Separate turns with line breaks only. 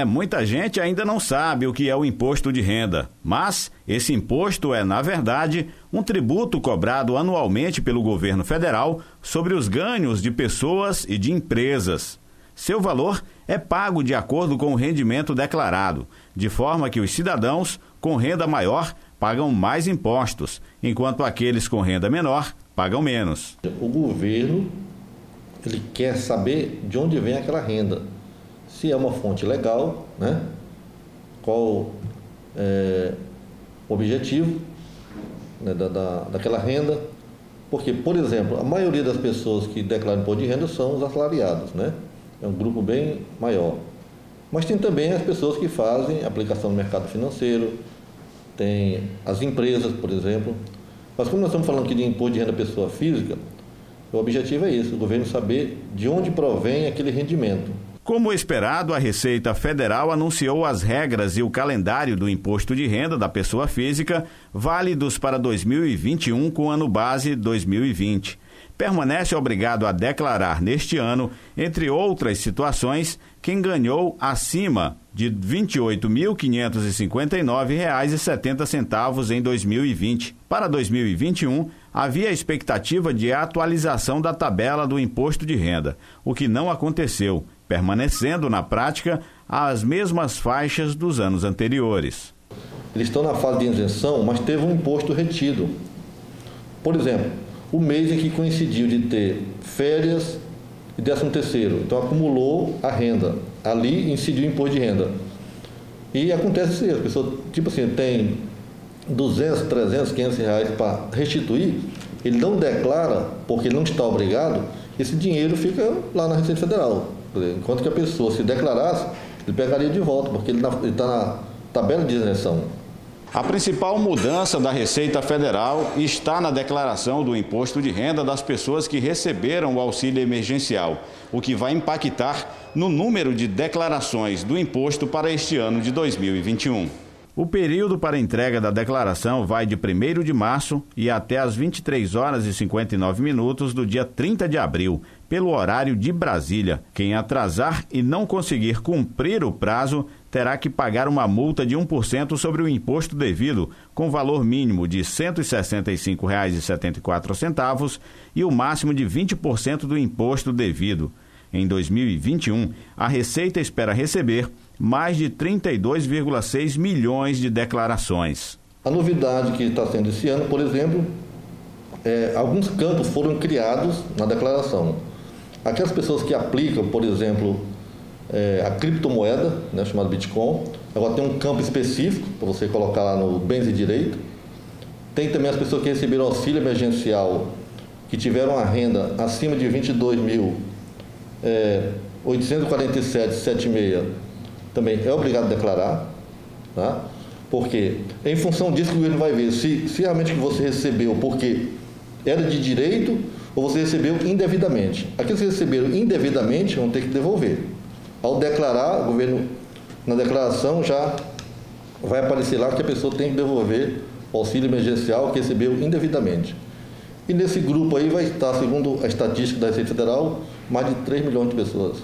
Muita gente ainda não sabe o que é o imposto de renda, mas esse imposto é, na verdade, um tributo cobrado anualmente pelo governo federal sobre os ganhos de pessoas e de empresas. Seu valor é pago de acordo com o rendimento declarado, de forma que os cidadãos com renda maior pagam mais impostos, enquanto aqueles com renda menor pagam menos.
O governo ele quer saber de onde vem aquela renda. Se é uma fonte legal, né? Qual é o objetivo, né, daquela renda. Porque, por exemplo, a maioria das pessoas que declaram imposto de renda são os assalariados, né? É um grupo bem maior. Mas tem também as pessoas que fazem aplicação no mercado financeiro, tem as empresas, por exemplo. Mas como nós estamos falando aqui de imposto de renda pessoa física, o objetivo é isso, o governo saber de onde provém aquele rendimento.
Como esperado, a Receita Federal anunciou as regras e o calendário do imposto de renda da pessoa física, válidos para 2021 com ano base 2020. Permanece obrigado a declarar neste ano, entre outras situações, quem ganhou acima de R$ 28.559,70 em 2020. Para 2021, havia a expectativa de atualização da tabela do imposto de renda, o que não aconteceu, permanecendo na prática as mesmas faixas dos anos anteriores.
Eles estão na fase de isenção, mas teve um imposto retido. Por exemplo, o mês em que coincidiu de ter férias e 13º, então acumulou a renda, ali incidiu o imposto de renda. E acontece isso, a pessoa, tipo assim, tem 200, 300, 500 reais para restituir, ele não declara, porque ele não está obrigado, esse dinheiro fica lá na Receita Federal. Enquanto que a pessoa, se declarasse, ele pegaria de volta, porque ele está na tabela de isenção.
A principal mudança da Receita Federal está na declaração do imposto de renda das pessoas que receberam o auxílio emergencial, o que vai impactar no número de declarações do imposto para este ano de 2021. O período para entrega da declaração vai de 1º de março e até às 23h59 do dia 30 de abril, pelo horário de Brasília. Quem atrasar e não conseguir cumprir o prazo terá que pagar uma multa de 1% sobre o imposto devido, com valor mínimo de R$ 165,74 e o máximo de 20% do imposto devido. Em 2021, a Receita espera receber mais de 32,6 milhões de declarações.
A novidade que está sendo esse ano, por exemplo, alguns campos foram criados na declaração. Aquelas pessoas que aplicam, por exemplo, a criptomoeda, né, chamada Bitcoin, agora tem um campo específico para você colocar lá no Bens e Direito. Tem também as pessoas que receberam auxílio emergencial, que tiveram a renda acima de 22.847,76, também é obrigado a declarar, tá? Porque em função disso que o governo vai ver se realmente que você recebeu porque era de direito ou você recebeu indevidamente. Aqueles que receberam indevidamente vão ter que devolver. Ao declarar, o governo, na declaração, já vai aparecer lá que a pessoa tem que devolver o auxílio emergencial que recebeu indevidamente. E nesse grupo aí vai estar, segundo a estatística da Receita Federal, mais de 3 milhões de pessoas.